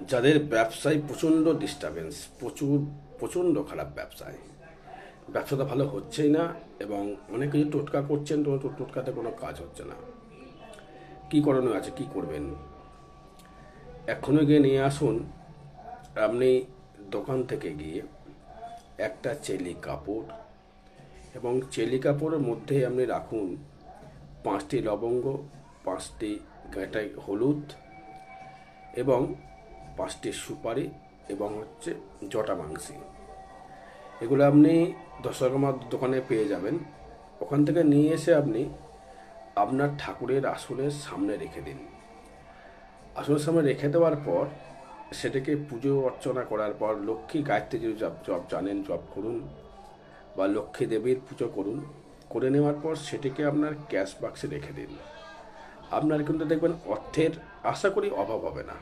যাদের ব্যবসায় প্রচণ্ড ডিস্টারবেন্স, প্রচণ্ড খারাপ ব্যবসাটা ভালো হচ্ছেই না, এবং অনেক কিছু টোটকা করছেন, তো টোটকাতে কোনো কাজ হচ্ছে না। কি করণীয় আছে, কি করবেন? এখনও গিয়ে নিয়ে আসুন আপনি দোকান থেকে গিয়ে একটা চেলি কাপড়, এবং চেলি কাপড়ের মধ্যে আপনি রাখুন 5টি লবঙ্গ, 5টি গাঁটাই হলুদ, এবং 5টি সুপারি, এবং জটা মাংসি। এগুলো আপনি 10 টাকা দোকানে পেয়ে যাবেন। ওখান থেকে নিয়ে এসে আপনি আপনার ঠাকুরের আসনের সামনে রেখে দিন। আসনের সামনে রেখে দেওয়ার পর সেটাকে পুজো অর্চনা করার পর লক্ষ্মী গায়ত্রী যদি জপ জানেন জপ করুন, বা লক্ষ্মী দেবীর পুজো করুন। করে নেওয়ার পর সেটিকে আপনার ক্যাশ বাক্সে রেখে দিন। আপনার কিন্তু দেখবেন অর্থের আশা করি অভাব হবে না।